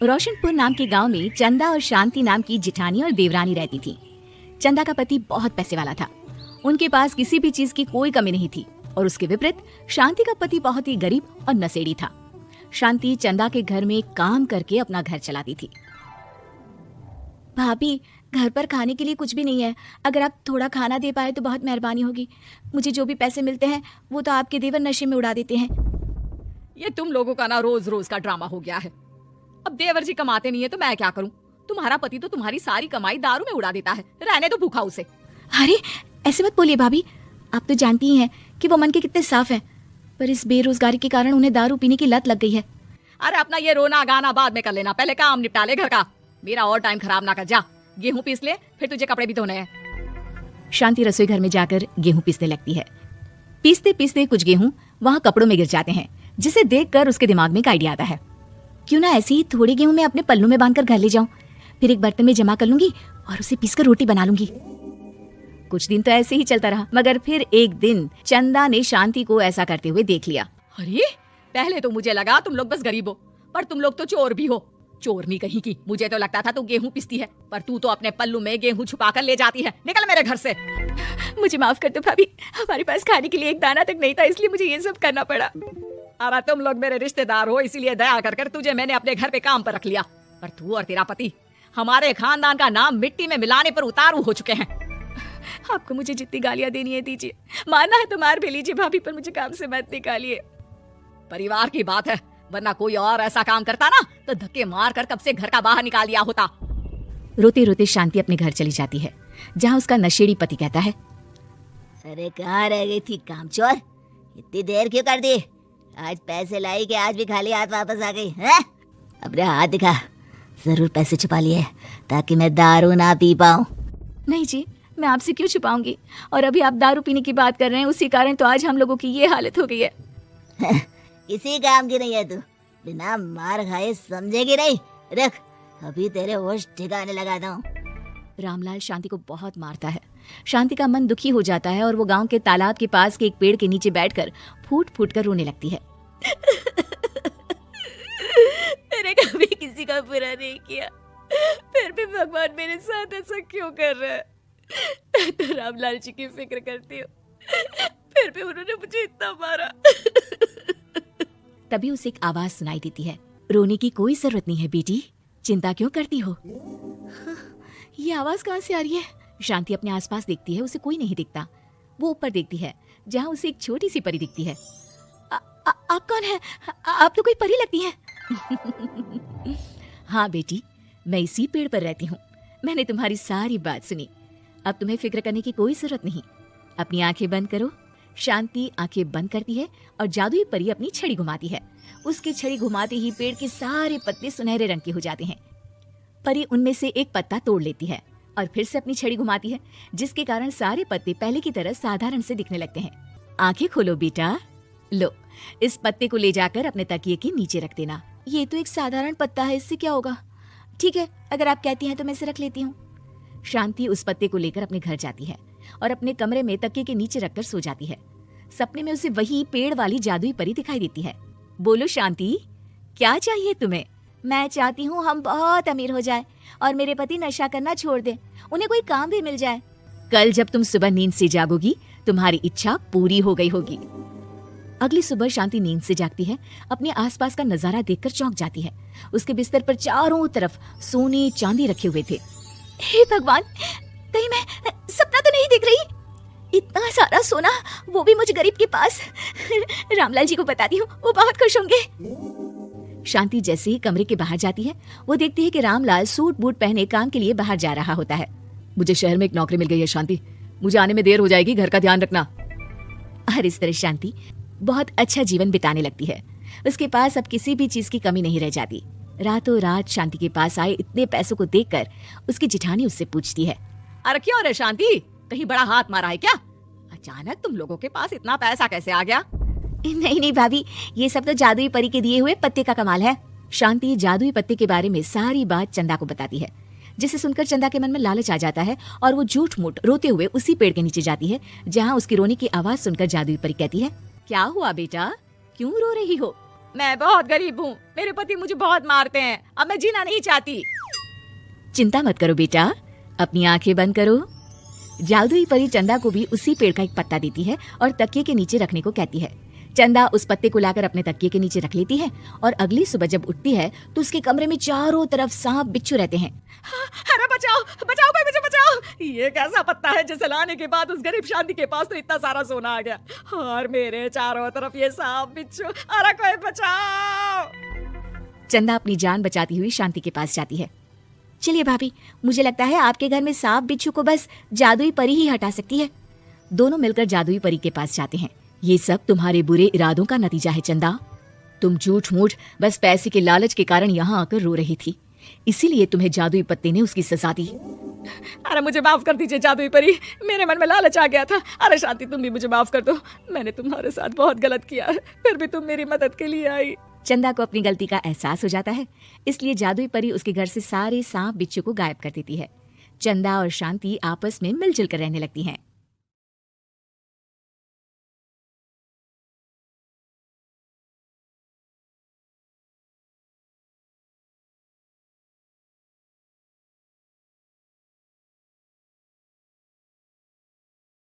रोशनपुर नाम के गांव में चंदा और शांति नाम की जिठानी और देवरानी रहती थी। चंदा का पति बहुत पैसे वाला था, उनके पास किसी भी चीज की कोई कमी नहीं थी और उसके विपरीत शांति का पति बहुत ही गरीब और नशेड़ी था। शांति चंदा के घर में काम करके अपना घर चलाती थी। भाभी, घर पर खाने के लिए कुछ भी नहीं है, अगर आप थोड़ा खाना दे पाए तो बहुत मेहरबानी होगी। मुझे जो भी पैसे मिलते हैं वो तो आपके देवर नशे में उड़ा देते हैं। ये तुम लोगों का ना रोज रोज का ड्रामा हो गया है। अब देवर जी कमाते नहीं है तो मैं क्या करूं? तुम्हारा पति तो तुम्हारी सारी कमाई दारू में उड़ा देता है, रहने दो भूखा उसे। अरे ऐसे मत बोलिए भाभी, आप तो जानती ही हैं कि वो मन के कितने साफ हैं, पर इस बेरोजगारी के कारण उन्हें दारू पीने की लत लग गई है। अरे अपना ये रोना गाना बाद में कर लेना, पहले काम निपटा ले घर का। मेरा और टाइम खराब ना कर। जा गेहूं पीस ले, फिर तुझे कपड़े भी धोने हैं। शांति रसोई घर में जाकर गेहूं पीसने लगती है। पीसते पीसते कुछ गेहूं वहां कपड़ों में गिर जाते हैं, जिसे देखकर उसके दिमाग में एक आइडिया आता है। क्यों ना ऐसे ही थोड़े गेहूं मैं अपने पल्लू में बांधकर घर ले जाऊं, फिर एक बर्तन में जमा कर लूंगी और उसे पीसकर रोटी बना लूंगी। कुछ दिन तो ऐसे ही चलता रहा, मगर फिर एक दिन चंदा ने शांति को ऐसा करते हुए देख लिया। अरे पहले तो मुझे लगा तुम लोग बस गरीब हो, पर तुम लोग तो चोर भी हो। चोरनी कहीं की, मुझे तो लगता था तू गेहूं पीसती है, पर तू तो अपने पल्लू में गेहूं छुपा कर ले जाती है। निकल मेरे घर से। मुझे माफ कर दो भाभी, हमारे पास खाने के लिए एक दाना तक नहीं था, इसलिए मुझे ये सब करना पड़ा। अरे तुम लोग मेरे रिश्तेदार हो, इसीलिए दया कर तुझे मैंने अपने घर पे काम पर रख लिया, पर तू और तेरा पति हमारे खानदान का नाम मिट्टी में मिलाने पर उतारू हो चुके हैं। आपको मुझे जितनी गालियां देनी है दीजिए, मारना है तो मार भी लीजिए भाभी, पर मुझे काम से मत निकालिए। परिवार की बात है, वरना कोई और ऐसा काम करता ना तो धक्के मार कर कब से घर का बाहर निकाल दिया होता। रोते रोते शांति अपने घर चली जाती है, जहाँ उसका नशेड़ी पति कहता है, अरे कहाँ रह गई थी कामचोर, इतनी देर क्यों कर दी? आज पैसे लाई कि आज भी खाली हाथ वापस आ गई है? अपने हाथ दिखा, जरूर पैसे छुपा लिए ताकि मैं दारू ना पी पाऊँ। नहीं जी, मैं आपसे क्यों छुपाऊंगी, और अभी आप दारू पीने की बात कर रहे हैं, उसी कारण तो आज हम लोगों की ये हालत हो गई है। किसी काम की नहीं है तू, बिना मार खाए समझेगी नहीं। रख, अभी तेरे होश ठिकाने लगाता हूँ। रामलाल शांति को बहुत मारता है। शांति का मन दुखी हो जाता है और वो गांव के तालाब के पास के एक पेड़ के नीचे बैठकर फूट फूट कर रोने लगती है। मैंने कभी किसी का बुरा नहीं किया, फिर भी भगवान मेरे साथ ऐसा क्यों कर रहा है? मैं तो रामलाल जी की फिक्र करती हूँ, फिर भी उन्होंने मुझे इतना मारा। तभी उसे एक आवाज सुनाई देती है, रोने की कोई जरूरत नहीं है बेटी, चिंता क्यों करती हो? ये आवाज कहाँ से आ रही है? शांति अपने आसपास देखती है, उसे कोई नहीं दिखता। वो ऊपर देखती है, जहाँ उसे एक छोटी सी परी दिखती है। आप कौन है? आप तो कोई परी लगती है। हाँ बेटी, मैं इसी पेड़ पर रहती हूँ। मैंने तुम्हारी सारी बात सुनी, अब तुम्हें फिक्र करने की कोई जरूरत नहीं। अपनी आंखें बंद करो। शांति आंखें बंद करती है और जादुई परी अपनी छड़ी घुमाती है। उसकी छड़ी घुमाते ही पेड़ के सारे पत्ते सुनहरे रंग के हो जाते हैं। परी उनमें से एक पत्ता तोड़ लेती है और फिर से अपनी छड़ी घुमाती है, जिसके कारण सारे पत्ते पहले की तरह साधारण से दिखने लगते हैं। आंखें खोलो बेटा, लो इस पत्ते को ले जाकर अपने तकिए के नीचे रख देना। ये तो एक साधारण पत्ता है, इससे क्या होगा? ठीक है, अगर आप कहती हैं तो मैं इसे रख लेती हूँ। शांति उस पत्ते को लेकर अपने घर जाती है और अपने कमरे में तकिए के नीचे रखकर सो जाती है। सपने में उसे वही पेड़ वाली जादुई परी दिखाई देती है। बोलो शांति, क्या चाहिए तुम्हें? मैं चाहती हूँ हम बहुत अमीर हो जाए और मेरे पति नशा करना छोड़ दे, उन्हें कोई काम भी मिल जाए। कल जब तुम सुबह नींद से जागोगी, तुम्हारी इच्छा पूरी हो गई होगी। अगली सुबह शांति नींद से जागती है, अपने आसपास का नजारा देखकर चौंक जाती है। उसके बिस्तर पर चारों तरफ सोने चांदी रखे हुए थे। हे भगवान, कहीं मैं सपना तो नहीं देख रही? इतना सारा सोना, वो भी मुझ गरीब के पास। रामलाल जी को बताती हूँ, वो बहुत खुश होंगे। शांति जैसे ही कमरे के बाहर जाती है, वो देखती है कि रामलाल सूट बूट पहने काम के लिए बाहर जा रहा होता है। मुझे शहर में एक नौकरी मिल गई है शांति, मुझे आने में देर हो जाएगी, घर का ध्यान रखना। और इस तरह शांति बहुत अच्छा जीवन बिताने लगती है। उसके पास अब किसी भी चीज की कमी नहीं रह जाती। रातों रात शांति के पास आए इतने पैसों को देखकर उसकी जिठानी उससे पूछती है, अरे क्यों रे शांति, कहीं बड़ा हाथ मारा है क्या? अचानक तुम लोगों के पास इतना पैसा कैसे आ गया? नहीं नहीं भाभी, ये सब तो जादुई परी के दिए हुए पत्ते का कमाल है। शांति जादुई पत्ते के बारे में सारी बात चंदा को बताती है, जिसे सुनकर चंदा के मन में लालच आ जाता है और वो झूठ मूठ रोते हुए उसी पेड़ के नीचे जाती है, जहाँ उसकी रोने की आवाज सुनकर जादुई परी कहती है, क्या हुआ बेटा, क्यों रो रही हो? मैं बहुत गरीब हूँ, मेरे पति मुझे बहुत मारते हैं, अब मैं जीना नहीं चाहती। चिंता मत करो बेटा, अपनी आंखें बंद करो। जादुई परी चंदा को भी उसी पेड़ का एक पत्ता देती है और तकिए के नीचे रखने को कहती है। चंदा उस पत्ते को लाकर अपने तकिए के नीचे रख लेती है और अगली सुबह जब उठती है तो उसके कमरे में चारों तरफ सांप बिच्छू रहते हैं। अरे बचाओ बचाओ, कोई मुझे बचाओ। ये कैसा पत्ता है जिसे लाने के बाद उस गरीब शांति के पास तो इतना सारा सोना आ गया, और मेरे चारों तरफ ये सांप बिच्छू। अरे कोई बचाओ। चंदा अपनी जान बचाती हुई शांति के पास जाती है। चलिए भाभी, मुझे लगता है आपके घर में सांप बिच्छू को बस जादुई परी ही हटा सकती है। दोनों मिलकर जादुई परी के पास जाते हैं। ये सब तुम्हारे बुरे इरादों का नतीजा है चंदा। तुम झूठ मूठ बस पैसे के लालच के कारण यहाँ आकर रो रही थी, इसीलिए तुम्हें जादुई पत्ते ने उसकी सजा दी। अरे मुझे माफ कर दीजिए जादुई परी, मेरे मन में लालच आ गया था। अरे शांति, तुम भी मुझे माफ कर दो, मैंने तुम्हारे साथ बहुत गलत किया, फिर भी तुम मेरी मदद के लिए आई। चंदा को अपनी गलती का एहसास हो जाता है, इसलिए जादुई परी उसके घर से सारे सांप बिच्छू को गायब कर देती है। चंदा और शांति आपस में मिलजुल कर रहने लगती हैं।